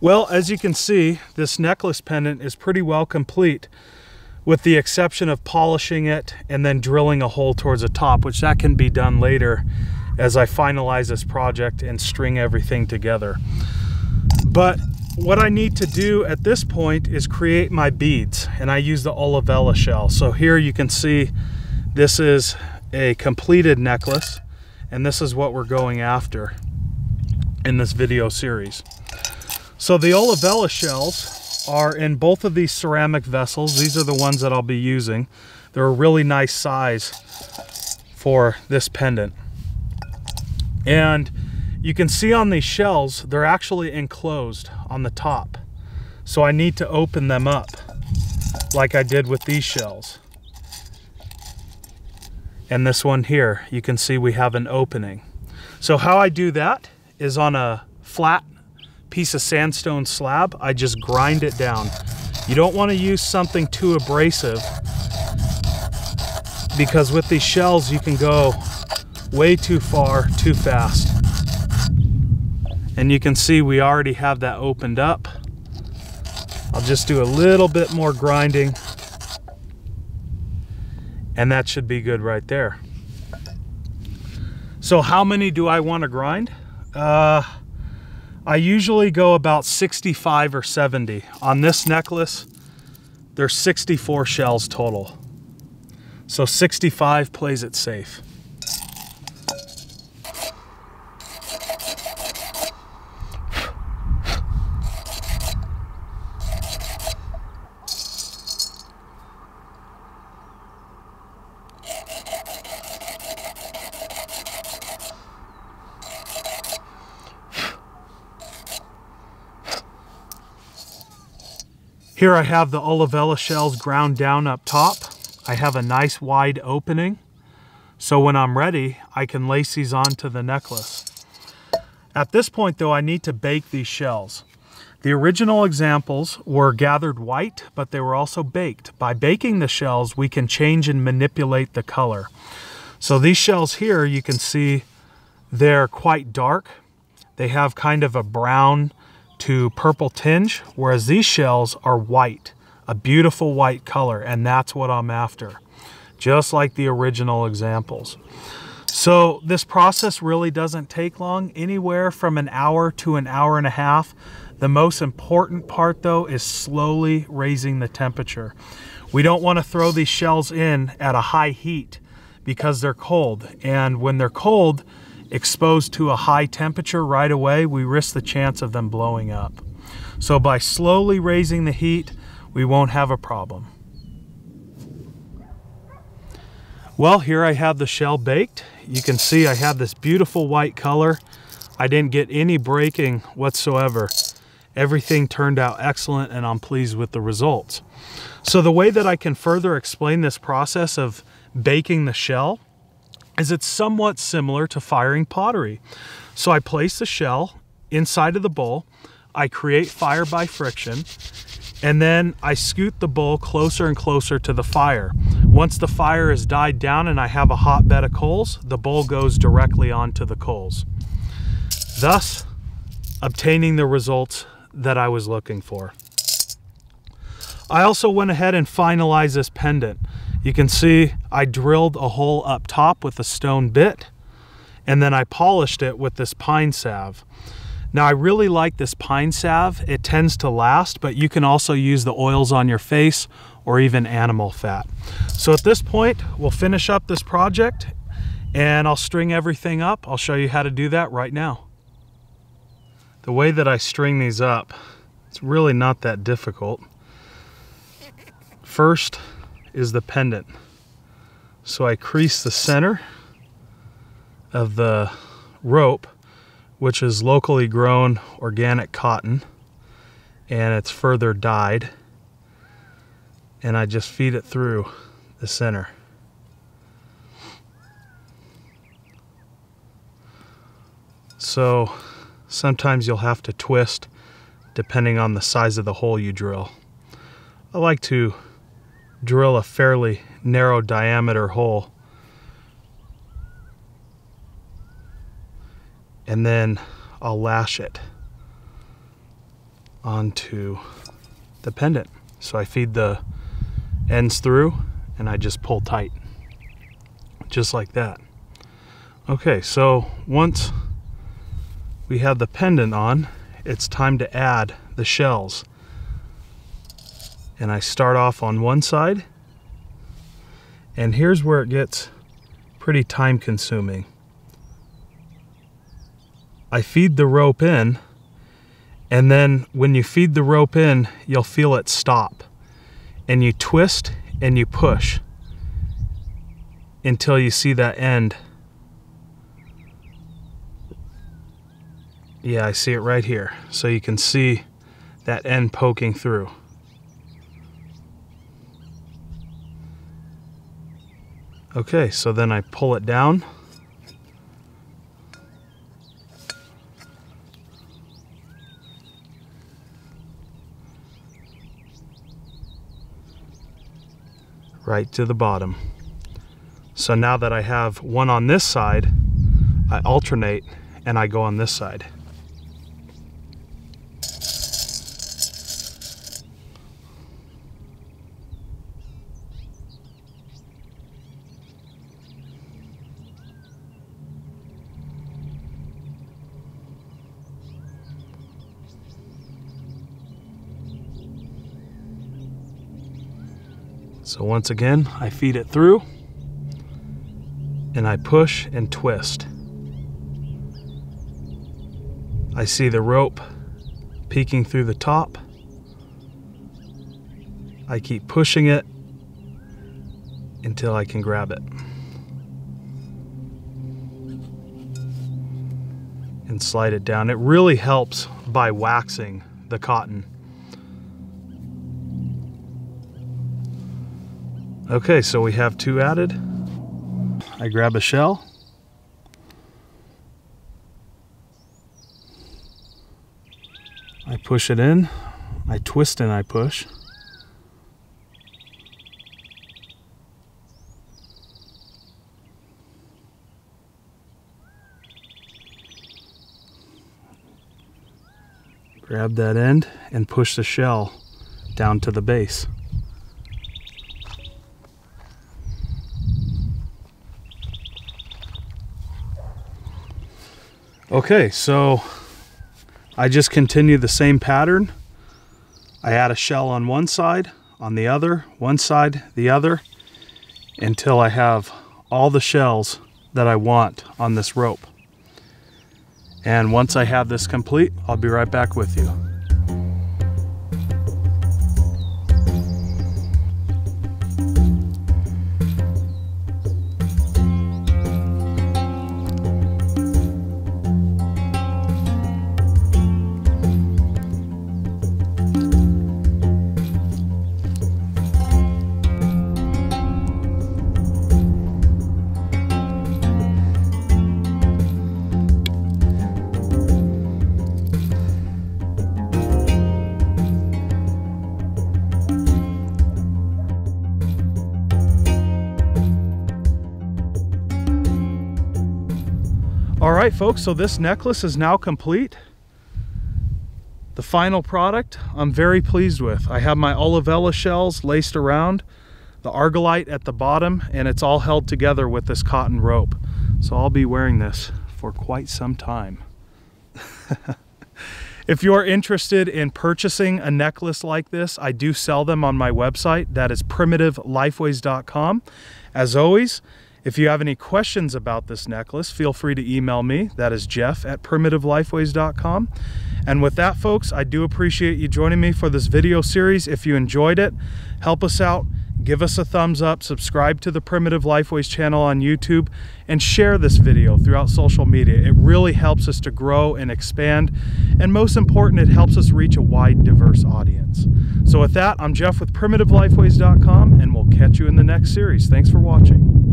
Well, as you can see, this necklace pendant is pretty well complete, with the exception of polishing it and then drilling a hole towards the top, which that can be done later as I finalize this project and string everything together. But what I need to do at this point is create my beads, and I use the olivella shell. So here you can see this is a completed necklace, and this is what we're going after in this video series. So the olivella shells are in both of these ceramic vessels. These are the ones that I'll be using. They're a really nice size for this pendant. And you can see on these shells, they're actually enclosed on the top. So I need to open them up like I did with these shells. And this one here, you can see we have an opening. So how I do that is on a flat piece of sandstone slab, I just grind it down. You don't want to use something too abrasive, because with these shells you can go way too far too fast. And you can see we already have that opened up. I'll just do a little bit more grinding, and that should be good right there. So how many do I want to grind? I usually go about 65 or 70. On this necklace, there's 64 shells total. So 65 plays it safe. Here I have the olivella shells ground down up top. I have a nice wide opening, so when I'm ready, I can lace these onto the necklace. At this point though, I need to bake these shells. The original examples were gathered white, but they were also baked. By baking the shells, we can change and manipulate the color. So these shells here, you can see they're quite dark. They have kind of a brown to purple tinge, whereas these shells are white, a beautiful white color, and that's what I'm after, just like the original examples. So this process really doesn't take long, anywhere from an hour to an hour and a half. The most important part though is slowly raising the temperature. We don't want to throw these shells in at a high heat because they're cold, and when they're cold, exposed to a high temperature right away, we risk the chance of them blowing up. So by slowly raising the heat, we won't have a problem. Well, here I have the shell baked. You can see I have this beautiful white color. I didn't get any breaking whatsoever. Everything turned out excellent, and I'm pleased with the results. So the way that I can further explain this process of baking the shell is it's somewhat similar to firing pottery. So I place the shell inside of the bowl, I create fire by friction, and then I scoot the bowl closer and closer to the fire. Once the fire has died down and I have a hot bed of coals, the bowl goes directly onto the coals, thus obtaining the results that I was looking for. I also went ahead and finalized this pendant. You can see I drilled a hole up top with a stone bit, and then I polished it with this pine salve. Now I really like this pine salve. It tends to last, but you can also use the oils on your face or even animal fat. So at this point, we'll finish up this project and I'll string everything up. I'll show you how to do that right now. The way that I string these up, it's really not that difficult. First is the pendant. So I crease the center of the rope, which is locally grown organic cotton, and it's further dyed, and I just feed it through the center. So sometimes you'll have to twist depending on the size of the hole you drill. I like to drill a fairly narrow diameter hole, and then I'll lash it. onto the pendant. So I feed the ends through and I just pull tight, just like that. Okay, so once we have the pendant on, it's time to add the shells. And I start off on one side, and here's where it gets pretty time consuming. I feed the rope in, and then when you feed the rope in, you'll feel it stop. And you twist and you push until you see that end. Yeah, I see it right here. So you can see that end poking through. Okay, so then I pull it down. Right to the bottom. So now that I have one on this side, I alternate and I go on this side. So once again, I feed it through and I push and twist. I see the rope peeking through the top. I keep pushing it until I can grab it. And slide it down. It really helps by waxing the cotton. Okay, so we have two added. I grab a shell. I push it in. I twist and I push. Grab that end and push the shell down to the base. Okay, so I just continue the same pattern. I add a shell on one side, on the other, one side, the other, until I have all the shells that I want on this rope. And once I have this complete, I'll be right back with you. All right, folks, so this necklace is now complete. The final product I'm very pleased with. I have my olivella shells laced around, the argillite at the bottom, and it's all held together with this cotton rope. So I'll be wearing this for quite some time. If you're interested in purchasing a necklace like this, I do sell them on my website. That is primitiveliFways.com. As always, if you have any questions about this necklace, feel free to email me. That is jeff@primitiveliFways.com. And with that, folks, I do appreciate you joining me for this video series. If you enjoyed it, help us out. Give us a thumbs up, subscribe to the Primitive Lifeways channel on YouTube, and share this video throughout social media. It really helps us to grow and expand. And most important, it helps us reach a wide, diverse audience. So with that, I'm Jeff with primitiveliFways.com, and we'll catch you in the next series. Thanks for watching.